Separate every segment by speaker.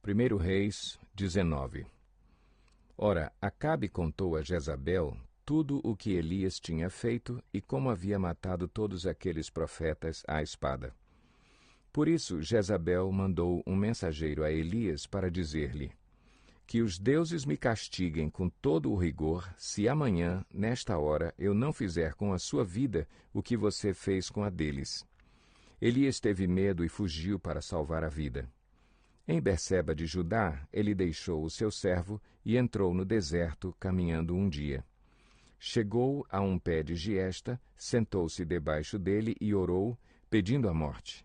Speaker 1: 1 Reis 19. Ora, Acabe contou a Jezabel tudo o que Elias tinha feito e como havia matado todos aqueles profetas à espada. Por isso, Jezabel mandou um mensageiro a Elias para dizer-lhe: que os deuses me castiguem com todo o rigor, se amanhã, nesta hora, eu não fizer com a sua vida o que você fez com a deles. Elias teve medo e fugiu para salvar a vida. Em Berseba de Judá, ele deixou o seu servo e entrou no deserto, caminhando um dia. Chegou a um pé de giesta, sentou-se debaixo dele e orou, pedindo a morte.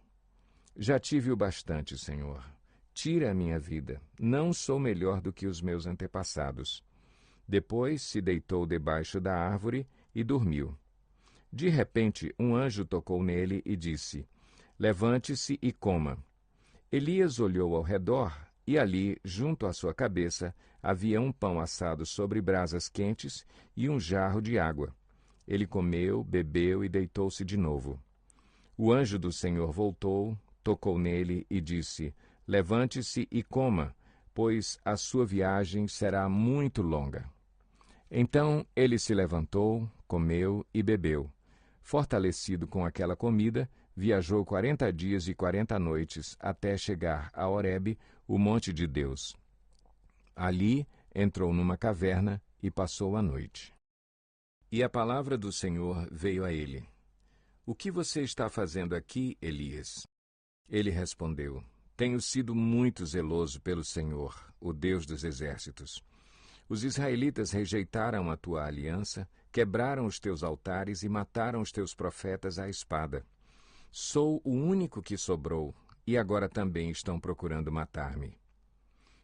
Speaker 1: Já tive o bastante, Senhor. Tira a minha vida. Não sou melhor do que os meus antepassados. Depois se deitou debaixo da árvore e dormiu. De repente, um anjo tocou nele e disse: Levante-se e coma. Elias olhou ao redor e ali, junto à sua cabeça, havia um pão assado sobre brasas quentes e um jarro de água. Ele comeu, bebeu e deitou-se de novo. O anjo do Senhor voltou, tocou nele e disse: Levante-se e coma, pois a sua viagem será muito longa. Então ele se levantou, comeu e bebeu. Fortalecido com aquela comida, viajou 40 dias e 40 noites até chegar a Horebe, o monte de Deus. Ali entrou numa caverna e passou a noite. E a palavra do Senhor veio a ele: O que você está fazendo aqui, Elias? Ele respondeu: Tenho sido muito zeloso pelo Senhor, o Deus dos exércitos. Os israelitas rejeitaram a tua aliança, quebraram os teus altares e mataram os teus profetas à espada. Sou o único que sobrou, e agora também estão procurando matar-me.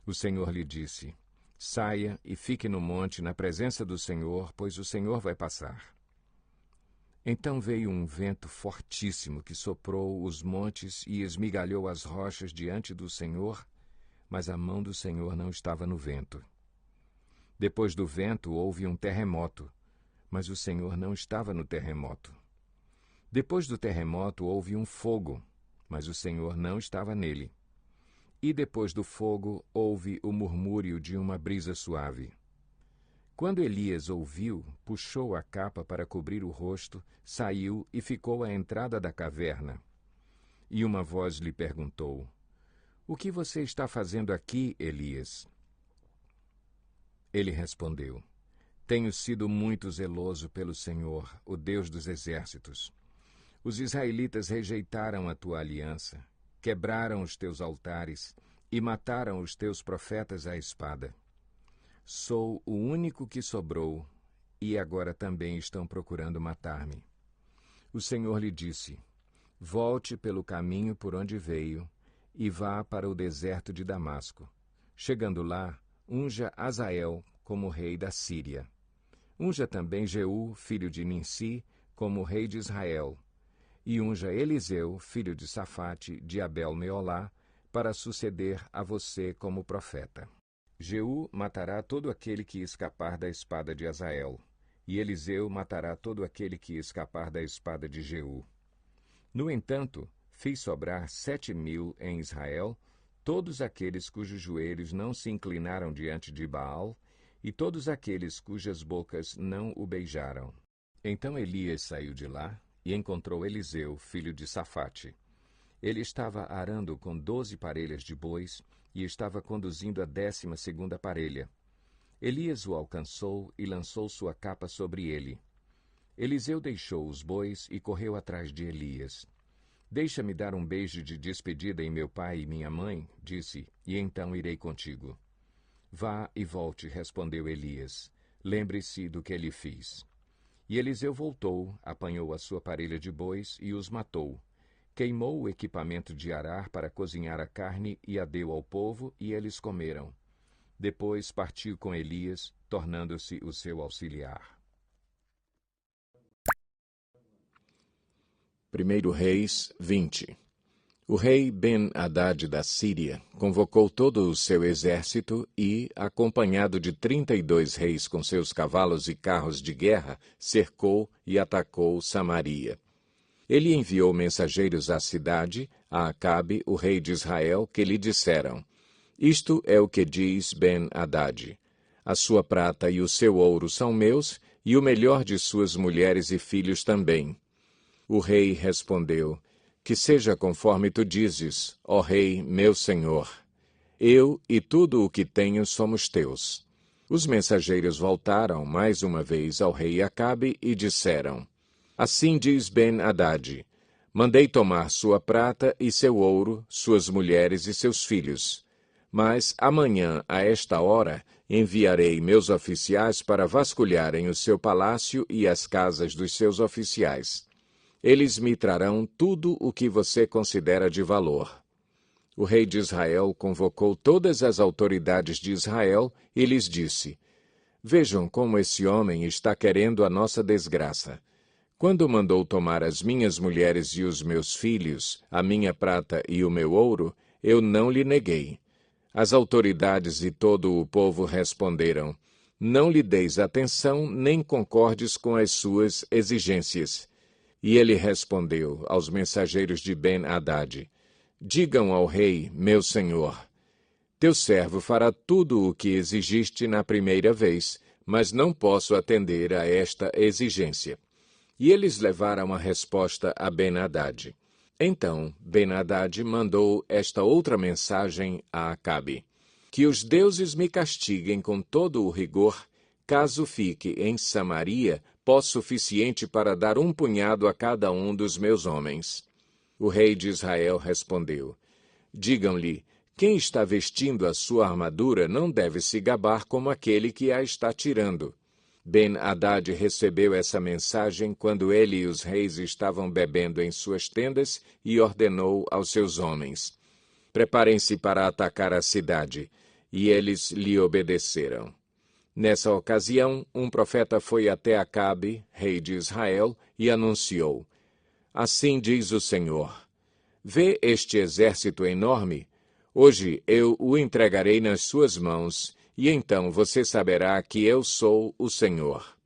Speaker 1: O Senhor lhe disse: Saia e fique no monte na presença do Senhor, pois o Senhor vai passar. Então veio um vento fortíssimo que soprou os montes e esmigalhou as rochas diante do Senhor, mas a mão do Senhor não estava no vento. Depois do vento houve um terremoto, mas o Senhor não estava no terremoto. Depois do terremoto houve um fogo, mas o Senhor não estava nele. E depois do fogo houve o murmúrio de uma brisa suave. Quando Elias ouviu, puxou a capa para cobrir o rosto, saiu e ficou à entrada da caverna. E uma voz lhe perguntou: O que você está fazendo aqui, Elias? Ele respondeu: Tenho sido muito zeloso pelo Senhor, o Deus dos exércitos. Os israelitas rejeitaram a tua aliança, quebraram os teus altares e mataram os teus profetas à espada. Sou o único que sobrou, e agora também estão procurando matar-me. O Senhor lhe disse: Volte pelo caminho por onde veio, e vá para o deserto de Damasco. Chegando lá, unja Azael como rei da Síria. Unja também Jeú, filho de Ninsi, como rei de Israel. E unja Eliseu, filho de Safate, de Abel-Meolá, para suceder a você como profeta. Jeú matará todo aquele que escapar da espada de Azael, e Eliseu matará todo aquele que escapar da espada de Jeú. No entanto, fiz sobrar 7.000 em Israel, todos aqueles cujos joelhos não se inclinaram diante de Baal, e todos aqueles cujas bocas não o beijaram. Então Elias saiu de lá e encontrou Eliseu, filho de Safate. Ele estava arando com 12 parelhas de bois e estava conduzindo a 12ª parelha. Elias o alcançou e lançou sua capa sobre ele. Eliseu deixou os bois e correu atrás de Elias. Deixa-me dar um beijo de despedida em meu pai e minha mãe, disse, e então irei contigo. Vá e volte, respondeu Elias. Lembre-se do que lhe fiz. E Eliseu voltou, apanhou a sua parelha de bois e os matou. Queimou o equipamento de arar para cozinhar a carne e a deu ao povo, e eles comeram. Depois partiu com Elias, tornando-se o seu auxiliar. 1 Reis 20. O rei Ben-Hadad da Síria convocou todo o seu exército e, acompanhado de 32 reis com seus cavalos e carros de guerra, cercou e atacou Samaria. Ele enviou mensageiros à cidade, a Acabe, o rei de Israel, que lhe disseram: Isto é o que diz Ben-Hadad: a sua prata e o seu ouro são meus, e o melhor de suas mulheres e filhos também. O rei respondeu: que seja conforme tu dizes, ó rei, meu senhor. Eu e tudo o que tenho somos teus. Os mensageiros voltaram mais uma vez ao rei Acabe e disseram: assim diz Ben-Hadad: mandei tomar sua prata e seu ouro, suas mulheres e seus filhos. Mas amanhã, a esta hora, enviarei meus oficiais para vasculharem o seu palácio e as casas dos seus oficiais. Eles me trarão tudo o que você considera de valor. O rei de Israel convocou todas as autoridades de Israel e lhes disse: vejam como esse homem está querendo a nossa desgraça. Quando mandou tomar as minhas mulheres e os meus filhos, a minha prata e o meu ouro, eu não lhe neguei. As autoridades e todo o povo responderam: não lhe deis atenção, nem concordes com as suas exigências. E ele respondeu aos mensageiros de Ben-Hadad: digam ao rei, meu senhor, teu servo fará tudo o que exigiste na primeira vez, mas não posso atender a esta exigência. E eles levaram a resposta a Ben-Hadad. Então Ben-Hadad mandou esta outra mensagem a Acabe: que os deuses me castiguem com todo o rigor, caso fique em Samaria pó suficiente para dar um punhado a cada um dos meus homens. O rei de Israel respondeu: digam-lhe, quem está vestindo a sua armadura não deve se gabar como aquele que a está tirando. Ben-Hadad recebeu essa mensagem quando ele e os reis estavam bebendo em suas tendas e ordenou aos seus homens: preparem-se para atacar a cidade. E eles lhe obedeceram. Nessa ocasião, um profeta foi até Acabe, rei de Israel, e anunciou: assim diz o Senhor: vê este exército enorme? Hoje eu o entregarei nas suas mãos, e então você saberá que eu sou o Senhor.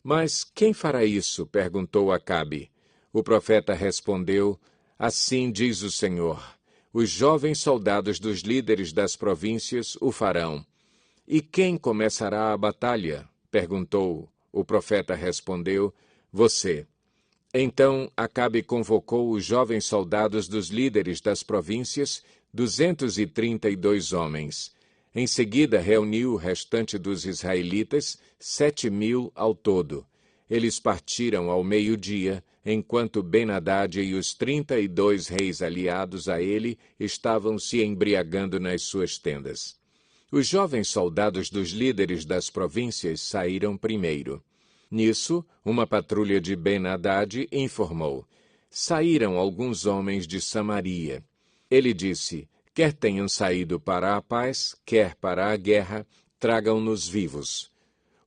Speaker 1: Mas quem fará isso? Perguntou Acabe. O profeta respondeu: assim diz o Senhor: os jovens soldados dos líderes das províncias o farão. E quem começará a batalha? Perguntou. O profeta respondeu: você. Então Acabe convocou os jovens soldados dos líderes das províncias, 232 homens. Em seguida reuniu o restante dos israelitas, 7.000 ao todo. Eles partiram ao meio-dia, enquanto Ben-Hadad e os 32 reis aliados a ele estavam se embriagando nas suas tendas. Os jovens soldados dos líderes das províncias saíram primeiro. Nisso, uma patrulha de Ben-Hadad informou: saíram alguns homens de Samaria. Ele disse: quer tenham saído para a paz, quer para a guerra, tragam-nos vivos.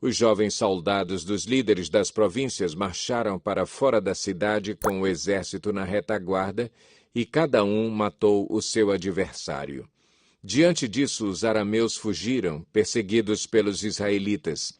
Speaker 1: Os jovens soldados dos líderes das províncias marcharam para fora da cidade com o exército na retaguarda, e cada um matou o seu adversário. Diante disso, os arameus fugiram, perseguidos pelos israelitas.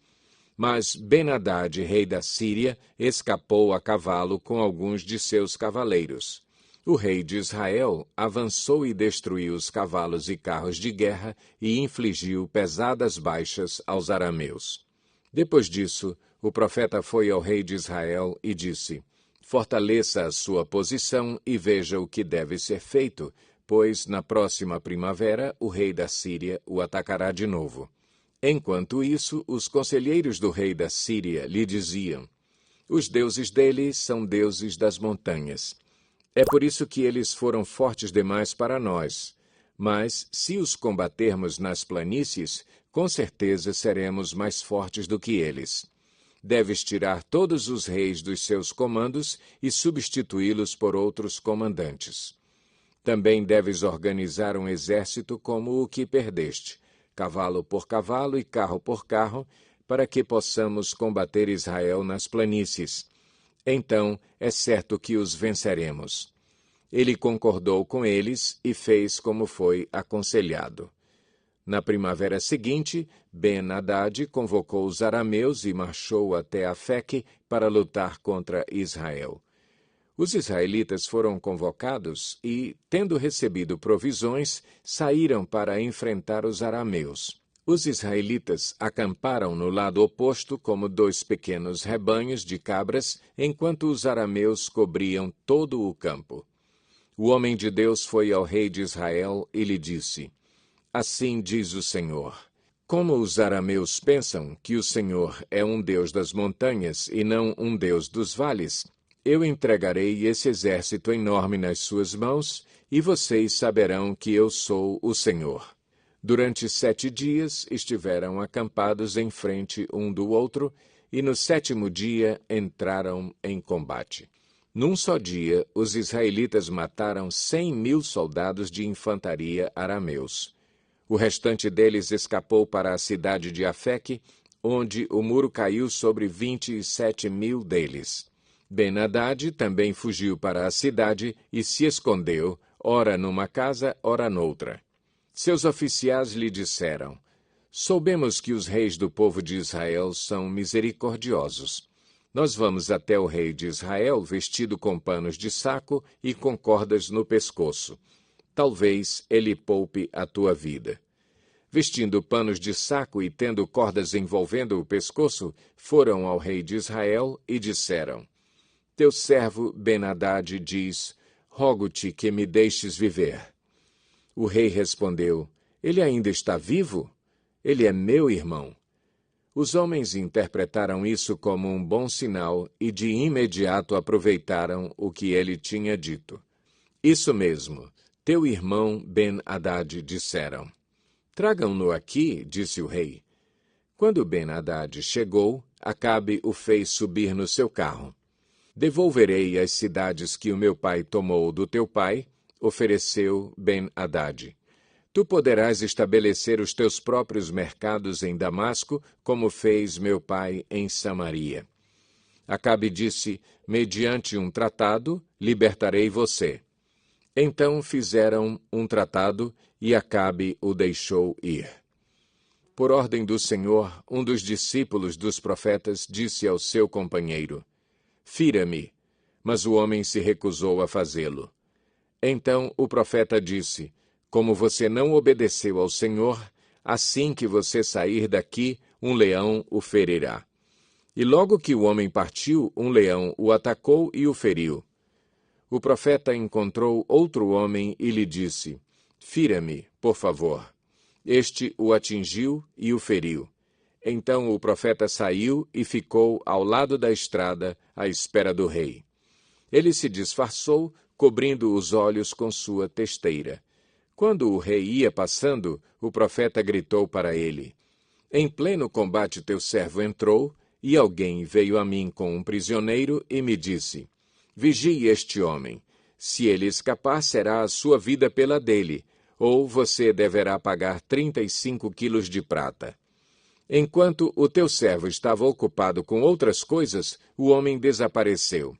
Speaker 1: Mas Ben-Hadad, rei da Síria, escapou a cavalo com alguns de seus cavaleiros. O rei de Israel avançou e destruiu os cavalos e carros de guerra e infligiu pesadas baixas aos arameus. Depois disso, o profeta foi ao rei de Israel e disse: fortaleça a sua posição e veja o que deve ser feito, pois na próxima primavera o rei da Síria o atacará de novo. Enquanto isso, os conselheiros do rei da Síria lhe diziam: os deuses dele são deuses das montanhas. É por isso que eles foram fortes demais para nós. Mas, se os combatermos nas planícies, com certeza seremos mais fortes do que eles. Deves tirar todos os reis dos seus comandos e substituí-los por outros comandantes. Também deves organizar um exército como o que perdeste, cavalo por cavalo e carro por carro, para que possamos combater Israel nas planícies. Então é certo que os venceremos. Ele concordou com eles e fez como foi aconselhado. Na primavera seguinte, Ben-Hadad convocou os arameus e marchou até Afeque para lutar contra Israel. Os israelitas foram convocados e, tendo recebido provisões, saíram para enfrentar os arameus. Os israelitas acamparam no lado oposto como 2 pequenos rebanhos de cabras, enquanto os arameus cobriam todo o campo. O homem de Deus foi ao rei de Israel e lhe disse: Assim diz o Senhor: como os arameus pensam que o Senhor é um Deus das montanhas e não um Deus dos vales, eu entregarei esse exército enorme nas suas mãos, e vocês saberão que eu sou o Senhor. Durante 7 dias estiveram acampados em frente um do outro, e no 7º dia entraram em combate. Num só dia, os israelitas mataram 100.000 soldados de infantaria arameus. O restante deles escapou para a cidade de Afeque, onde o muro caiu sobre 27.000 deles. Ben-Hadad também fugiu para a cidade e se escondeu, ora numa casa, ora noutra. Seus oficiais lhe disseram: Soubemos que os reis do povo de Israel são misericordiosos. Nós vamos até o rei de Israel vestido com panos de saco e com cordas no pescoço. Talvez ele poupe a tua vida. Vestindo panos de saco e tendo cordas envolvendo o pescoço, foram ao rei de Israel e disseram: Teu servo Ben-Hadad diz: Rogo-te que me deixes viver. O rei respondeu: Ele ainda está vivo? Ele é meu irmão. Os homens interpretaram isso como um bom sinal e de imediato aproveitaram o que ele tinha dito. Isso mesmo, teu irmão Ben-Hadad, disseram. Tragam-no aqui, disse o rei. Quando Ben-Hadad chegou, Acabe o fez subir no seu carro. Devolverei as cidades que o meu pai tomou do teu pai, ofereceu Ben-Hadad. Tu poderás estabelecer os teus próprios mercados em Damasco, como fez meu pai em Samaria. Acabe disse: mediante um tratado, libertarei você. Então fizeram um tratado e Acabe o deixou ir. Por ordem do Senhor, um dos discípulos dos profetas disse ao seu companheiro: Fira-me. Mas o homem se recusou a fazê-lo. Então o profeta disse: Como você não obedeceu ao Senhor, assim que você sair daqui, um leão o ferirá. E logo que o homem partiu, um leão o atacou e o feriu. O profeta encontrou outro homem e lhe disse: Fira-me, por favor. Este o atingiu e o feriu. Então o profeta saiu e ficou ao lado da estrada, à espera do rei. Ele se disfarçou, cobrindo os olhos com sua testeira. Quando o rei ia passando, o profeta gritou para ele: Em pleno combate teu servo entrou, e alguém veio a mim com um prisioneiro e me disse: Vigie este homem. Se ele escapar, será a sua vida pela dele, ou você deverá pagar 35 quilos de prata. Enquanto o teu servo estava ocupado com outras coisas, o homem desapareceu.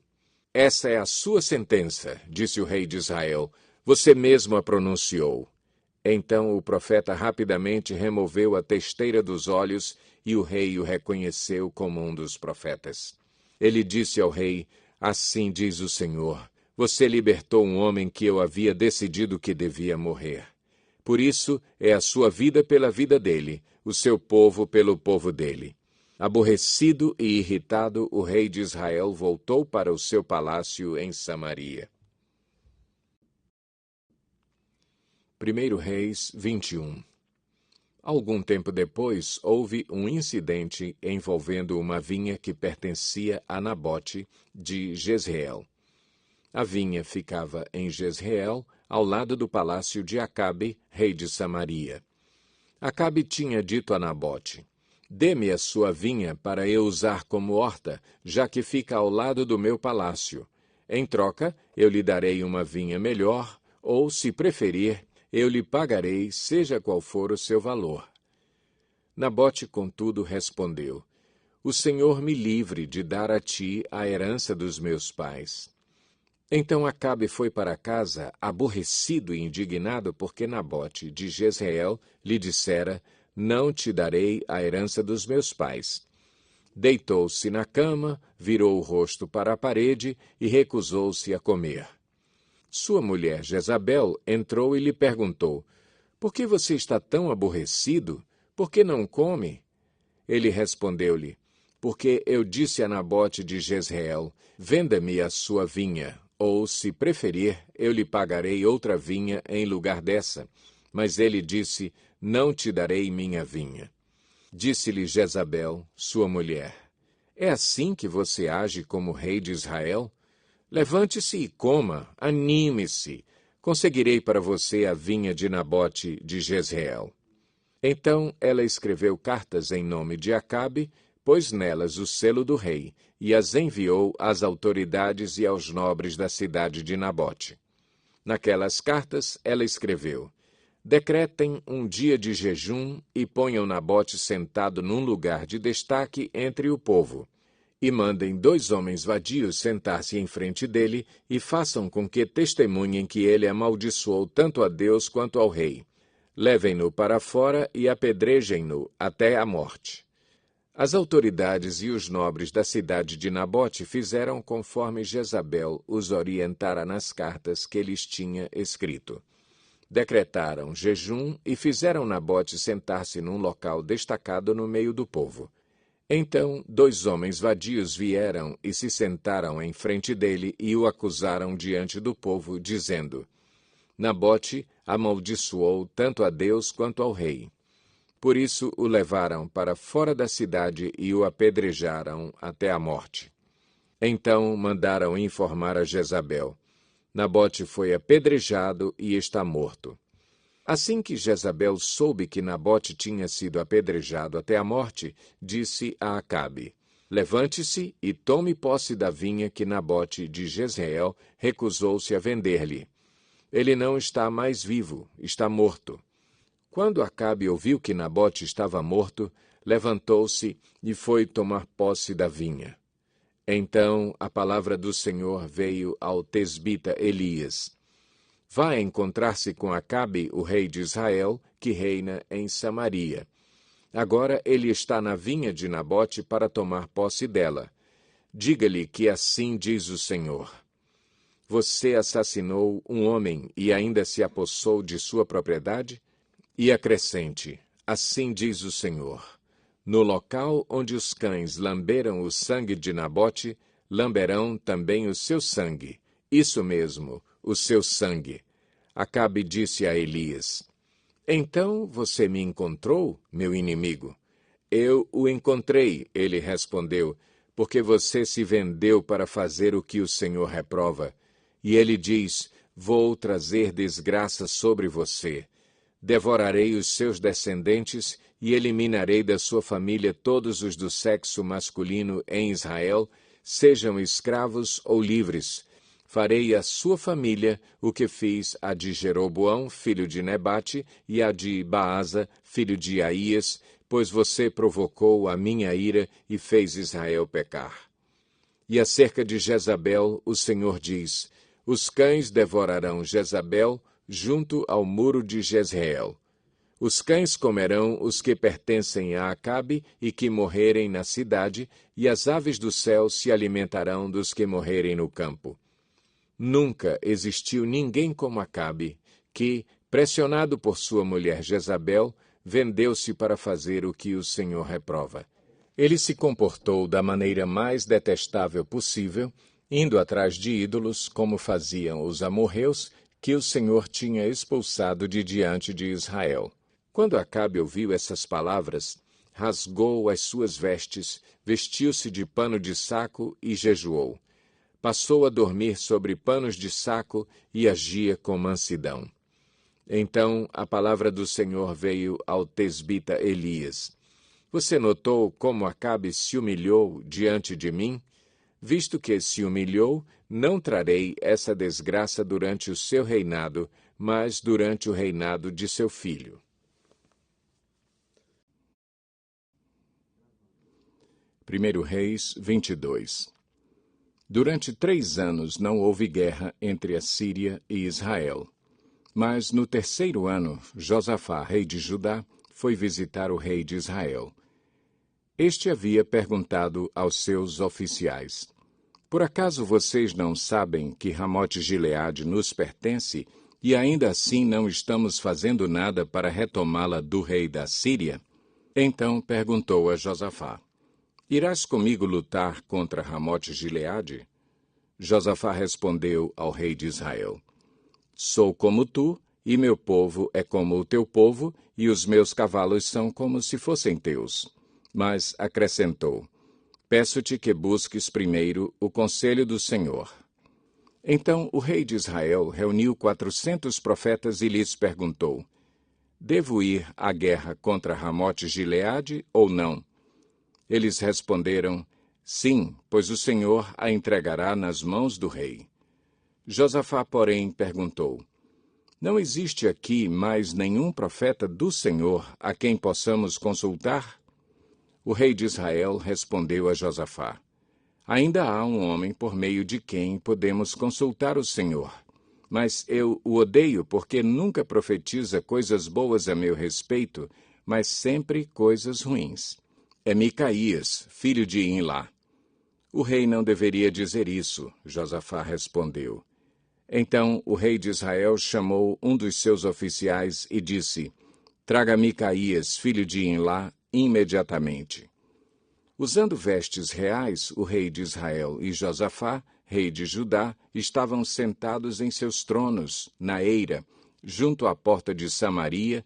Speaker 1: Essa é a sua sentença, disse o rei de Israel. Você mesmo a pronunciou. Então o profeta rapidamente removeu a testeira dos olhos e o rei o reconheceu como um dos profetas. Ele disse ao rei: Assim diz o Senhor, você libertou um homem que eu havia decidido que devia morrer. Por isso é a sua vida pela vida dele, o seu povo pelo povo dele. Aborrecido e irritado, o rei de Israel voltou para o seu palácio em Samaria. 1 Reis 21. Algum tempo depois, houve um incidente envolvendo uma vinha que pertencia a Nabote, de Jezreel. A vinha ficava em Jezreel, ao lado do palácio de Acabe, rei de Samaria. Acabe tinha dito a Nabote: Dê-me a sua vinha para eu usar como horta, já que fica ao lado do meu palácio. Em troca, eu lhe darei uma vinha melhor, ou, se preferir, eu lhe pagarei, seja qual for o seu valor. Nabote, contudo, respondeu: O Senhor me livre de dar a ti a herança dos meus pais. Então Acabe foi para casa, aborrecido e indignado, porque Nabote, de Jezreel, lhe dissera: Não te darei a herança dos meus pais. Deitou-se na cama, virou o rosto para a parede e recusou-se a comer. Sua mulher Jezabel entrou e lhe perguntou: Por que você está tão aborrecido? Por que não come? Ele respondeu-lhe: Porque eu disse a Nabote de Jezreel: Venda-me a sua vinha, ou, se preferir, eu lhe pagarei outra vinha em lugar dessa. Mas ele disse: Não te darei minha vinha. Disse-lhe Jezabel, sua mulher: É assim que você age como rei de Israel? Levante-se e coma, anime-se. Conseguirei para você a vinha de Nabote de Jezreel. Então ela escreveu cartas em nome de Acabe, pôs nelas o selo do rei, e as enviou às autoridades e aos nobres da cidade de Nabote. Naquelas cartas ela escreveu: Decretem um dia de jejum e ponham Nabote sentado num lugar de destaque entre o povo. E mandem 2 homens vadios sentar-se em frente dele e façam com que testemunhem que ele amaldiçoou tanto a Deus quanto ao rei. Levem-no para fora e apedrejem-no até a morte. As autoridades e os nobres da cidade de Nabote fizeram conforme Jezabel os orientara nas cartas que lhes tinha escrito. Decretaram jejum e fizeram Nabote sentar-se num local destacado no meio do povo. Então 2 homens vadios vieram e se sentaram em frente dele e o acusaram diante do povo, dizendo: Nabote amaldiçoou tanto a Deus quanto ao rei. Por isso o levaram para fora da cidade e o apedrejaram até a morte. Então mandaram informar a Jezabel: Nabote foi apedrejado e está morto. Assim que Jezabel soube que Nabote tinha sido apedrejado até a morte, disse a Acabe: Levante-se e tome posse da vinha que Nabote de Jezreel recusou-se a vender-lhe. Ele não está mais vivo, está morto. Quando Acabe ouviu que Nabote estava morto, levantou-se e foi tomar posse da vinha. Então a palavra do Senhor veio ao tesbita Elias: Vá encontrar-se com Acabe, o rei de Israel, que reina em Samaria. Agora ele está na vinha de Nabote para tomar posse dela. Diga-lhe que assim diz o Senhor: Você assassinou um homem e ainda se apossou de sua propriedade? E acrescente: Assim diz o Senhor: No local onde os cães lamberam o sangue de Nabote, lamberão também o seu sangue. Isso mesmo, o seu sangue. Acabe disse a Elias: Então você me encontrou, meu inimigo? Eu o encontrei, ele respondeu, porque você se vendeu para fazer o que o Senhor reprova. E ele diz: Vou trazer desgraça sobre você. Devorarei os seus descendentes e eliminarei da sua família todos os do sexo masculino em Israel, sejam escravos ou livres. Farei à sua família o que fiz a de Jeroboão, filho de Nebate, e a de Baasa, filho de Aías, pois você provocou a minha ira e fez Israel pecar. E acerca de Jezabel, o Senhor diz: Os cães devorarão Jezabel junto ao muro de Jezreel. Os cães comerão os que pertencem a Acabe e que morrerem na cidade, e as aves do céu se alimentarão dos que morrerem no campo. Nunca existiu ninguém como Acabe, que, pressionado por sua mulher Jezabel, vendeu-se para fazer o que o Senhor reprova. Ele se comportou da maneira mais detestável possível, indo atrás de ídolos, como faziam os amorreus, que o Senhor tinha expulsado de diante de Israel. Quando Acabe ouviu essas palavras, rasgou as suas vestes, vestiu-se de pano de saco e jejuou. Passou a dormir sobre panos de saco e agia com mansidão. Então a palavra do Senhor veio ao tesbita Elias: Você notou como Acabe se humilhou diante de mim? Visto que se humilhou, não trarei essa desgraça durante o seu reinado, mas durante o reinado de seu filho. Primeiro Reis 22. Durante 3 anos não houve guerra entre a Síria e Israel. Mas no 3º ano, Josafá, rei de Judá, foi visitar o rei de Israel. Este havia perguntado aos seus oficiais: Por acaso vocês não sabem que Ramote-Gileade nos pertence e ainda assim não estamos fazendo nada para retomá-la do rei da Síria? Então perguntou a Josafá: Irás comigo lutar contra Ramote-Gileade? Josafá respondeu ao rei de Israel: Sou como tu, e meu povo é como o teu povo, e os meus cavalos são como se fossem teus. Mas acrescentou: Peço-te que busques primeiro o conselho do Senhor. Então o rei de Israel reuniu 400 profetas e lhes perguntou: Devo ir à guerra contra Ramote-Gileade ou não? Eles responderam: Sim, pois o Senhor a entregará nas mãos do rei. Josafá, porém, perguntou: Não existe aqui mais nenhum profeta do Senhor a quem possamos consultar? O rei de Israel respondeu a Josafá: Ainda há um homem por meio de quem podemos consultar o Senhor. Mas eu o odeio porque nunca profetiza coisas boas a meu respeito, mas sempre coisas ruins. É Micaías, filho de Imlá. O rei não deveria dizer isso, Josafá respondeu. Então o rei de Israel chamou um dos seus oficiais e disse: Traga Micaías, filho de Imlá, imediatamente. Usando vestes reais, o rei de Israel e Josafá, rei de Judá, estavam sentados em seus tronos, na eira, junto à porta de Samaria,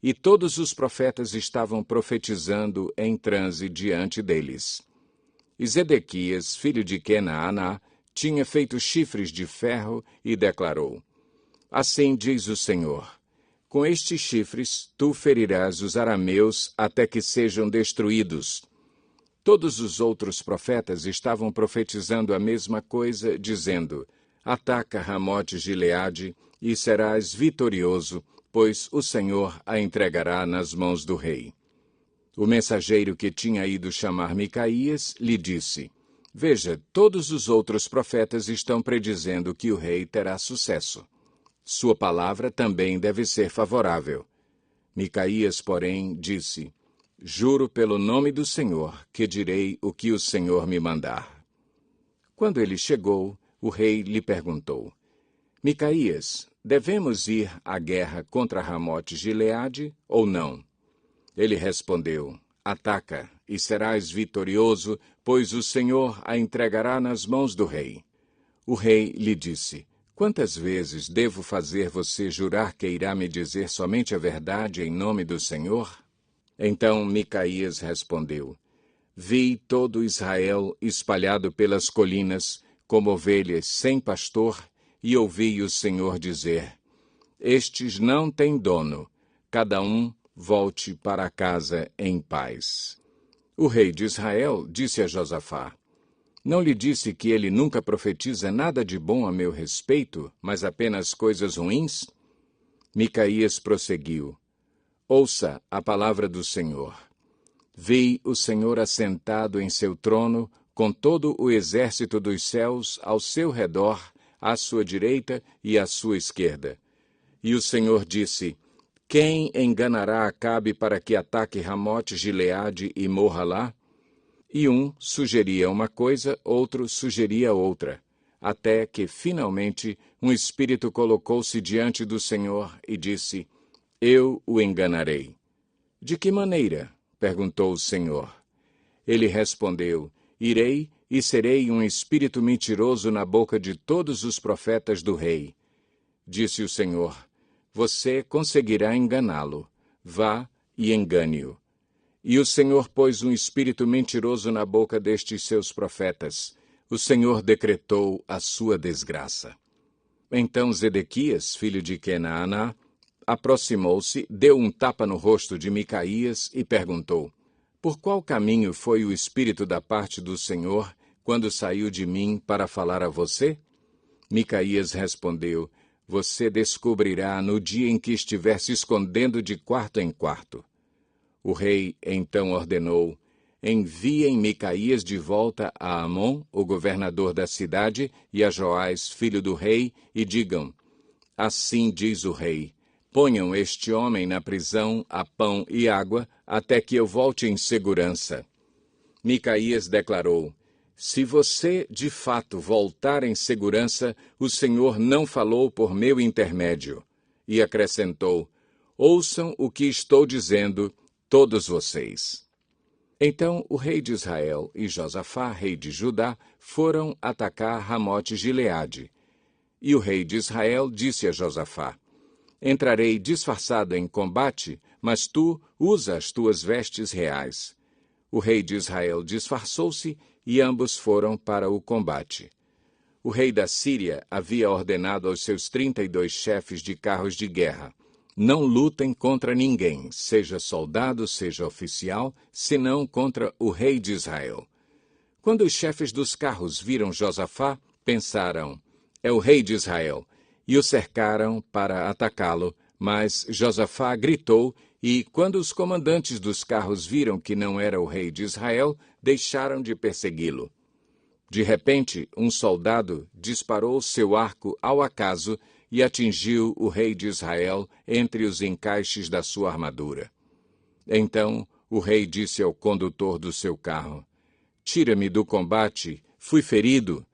Speaker 1: e todos os profetas estavam profetizando em transe diante deles. E Zedequias, filho de Kenaaná, tinha feito chifres de ferro e declarou: Assim diz o Senhor: Com estes chifres tu ferirás os arameus até que sejam destruídos. Todos os outros profetas estavam profetizando a mesma coisa, dizendo: Ataca Ramote-Gileade e serás vitorioso, pois o Senhor a entregará nas mãos do rei. O mensageiro que tinha ido chamar Micaías lhe disse: Veja, todos os outros profetas estão predizendo que o rei terá sucesso. Sua palavra também deve ser favorável. Micaías, porém, disse: Juro pelo nome do Senhor que direi o que o Senhor me mandar. Quando ele chegou, o rei lhe perguntou: Micaías, devemos ir à guerra contra Ramote-Gileade ou não? Ele respondeu: Ataca, e serás vitorioso, pois o Senhor a entregará nas mãos do rei. O rei lhe disse: Quantas vezes devo fazer você jurar que irá me dizer somente a verdade em nome do Senhor? Então Micaías respondeu: Vi todo Israel espalhado pelas colinas, como ovelhas sem pastor, e ouvi o Senhor dizer: Estes não têm dono, cada um volte para casa em paz. O rei de Israel disse a Josafá: Não lhe disse que ele nunca profetiza nada de bom a meu respeito, mas apenas coisas ruins? Micaías prosseguiu: Ouça a palavra do Senhor. Vi o Senhor assentado em seu trono, com todo o exército dos céus ao seu redor, à sua direita e à sua esquerda. E o Senhor disse: Quem enganará Acabe para que ataque Ramote-Gileade e morra lá? E um sugeria uma coisa, outro sugeria outra, até que, finalmente, um espírito colocou-se diante do Senhor e disse: Eu o enganarei. De que maneira? Perguntou o Senhor. Ele respondeu: Irei e serei um espírito mentiroso na boca de todos os profetas do rei. Disse o Senhor: Você conseguirá enganá-lo. Vá e engane-o. E o Senhor pôs um espírito mentiroso na boca destes seus profetas. O Senhor decretou a sua desgraça. Então Zedequias, filho de Kenaaná, aproximou-se, deu um tapa no rosto de Micaías e perguntou: Por qual caminho foi o Espírito da parte do Senhor quando saiu de mim para falar a você? Micaías respondeu: Você descobrirá no dia em que estiver se escondendo de quarto em quarto. O rei então ordenou: Enviem Micaías de volta a Amon, o governador da cidade, e a Joás, filho do rei, e digam: Assim diz o rei: Ponham este homem na prisão a pão e água, até que eu volte em segurança. Micaías declarou: Se você de fato voltar em segurança, o Senhor não falou por meu intermédio. E acrescentou: Ouçam o que estou dizendo, todos vocês. Então o rei de Israel e Josafá, rei de Judá, foram atacar Ramote-Gileade. E o rei de Israel disse a Josafá: Entrarei disfarçado em combate, mas tu usa as tuas vestes reais. O rei de Israel disfarçou-se e ambos foram para o combate. O rei da Síria havia ordenado aos seus 32 chefes de carros de guerra: Não lutem contra ninguém, seja soldado, seja oficial, senão contra o rei de Israel. Quando os chefes dos carros viram Josafá, pensaram: É o rei de Israel, e o cercaram para atacá-lo, mas Josafá gritou, e quando os comandantes dos carros viram que não era o rei de Israel, deixaram de persegui-lo. De repente, um soldado disparou seu arco ao acaso e atingiu o rei de Israel entre os encaixes da sua armadura. Então o rei disse ao condutor do seu carro: Tira-me do combate, fui ferido.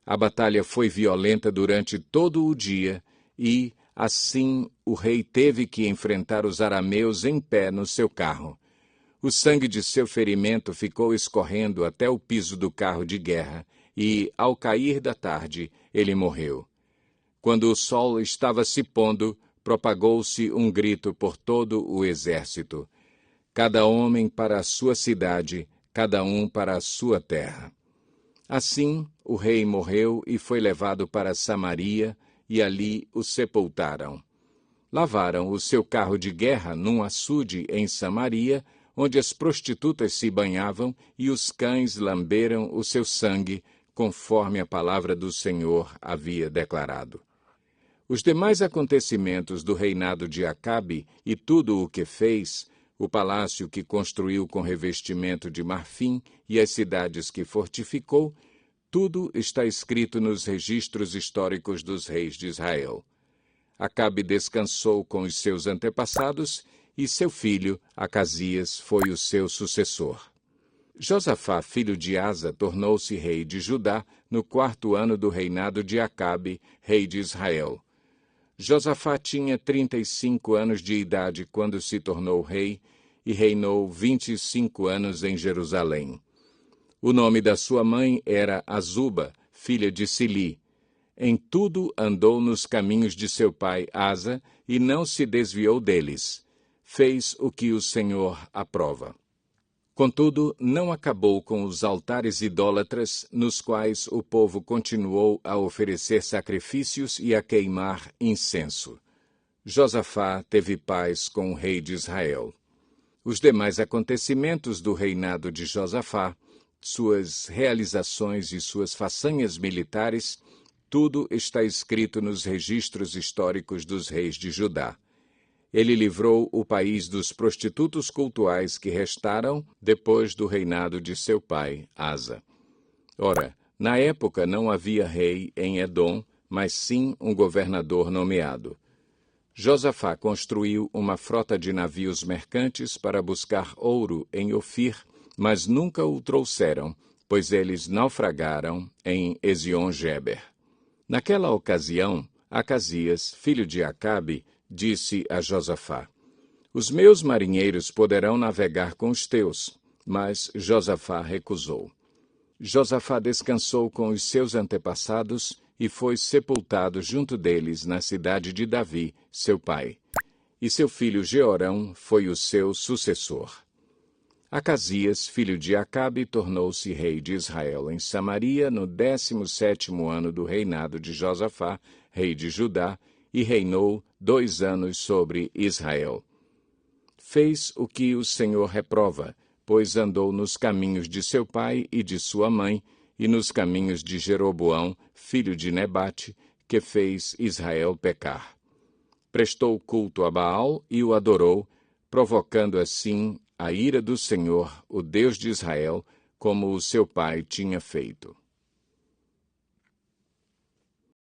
Speaker 1: A batalha foi violenta durante todo o dia e, assim, o rei teve que enfrentar os arameus em pé no seu carro. O sangue de seu ferimento ficou escorrendo até o piso do carro de guerra e, ao cair da tarde, ele morreu. Quando o sol estava se pondo, propagou-se um grito por todo o exército: Cada homem para a sua cidade, cada um para a sua terra. Assim, o rei morreu e foi levado para Samaria, e ali o sepultaram. Lavaram o seu carro de guerra num açude em Samaria, onde as prostitutas se banhavam e os cães lamberam o seu sangue, conforme a palavra do Senhor havia declarado. Os demais acontecimentos do reinado de Acabe e tudo o que fez, o palácio que construiu com revestimento de marfim e as cidades que fortificou, tudo está escrito nos registros históricos dos reis de Israel. Acabe descansou com os seus antepassados e seu filho, Acasias, foi o seu sucessor. Josafá, filho de Asa, tornou-se rei de Judá no 4º ano do reinado de Acabe, rei de Israel. Josafá tinha 35 anos de idade quando se tornou rei e reinou 25 anos em Jerusalém. O nome da sua mãe era Azuba, filha de Sili. Em tudo andou nos caminhos de seu pai Asa e não se desviou deles. Fez o que o Senhor aprova. Contudo, não acabou com os altares idólatras, nos quais o povo continuou a oferecer sacrifícios e a queimar incenso. Josafá teve paz com o rei de Israel. Os demais acontecimentos do reinado de Josafá, suas realizações e suas façanhas militares, tudo está escrito nos registros históricos dos reis de Judá. Ele livrou o país dos prostitutos cultuais que restaram depois do reinado de seu pai, Asa. Ora, na época não havia rei em Edom, mas sim um governador nomeado. Josafá construiu uma frota de navios mercantes para buscar ouro em Ofir, mas nunca o trouxeram, pois eles naufragaram em Ezion-Geber. Naquela ocasião, Acasias, filho de Acabe, disse a Josafá: Os meus marinheiros poderão navegar com os teus. Mas Josafá recusou. Josafá descansou com os seus antepassados e foi sepultado junto deles na cidade de Davi, seu pai. E seu filho Jeorão foi o seu sucessor. Acasias, filho de Acabe, tornou-se rei de Israel em Samaria no 17º ano do reinado de Josafá, rei de Judá, e reinou 2 anos sobre Israel. Fez o que o Senhor reprova, pois andou nos caminhos de seu pai e de sua mãe, e nos caminhos de Jeroboão, filho de Nebate, que fez Israel pecar. Prestou culto a Baal e o adorou, provocando assim a ira do Senhor, o Deus de Israel, como o seu pai tinha feito.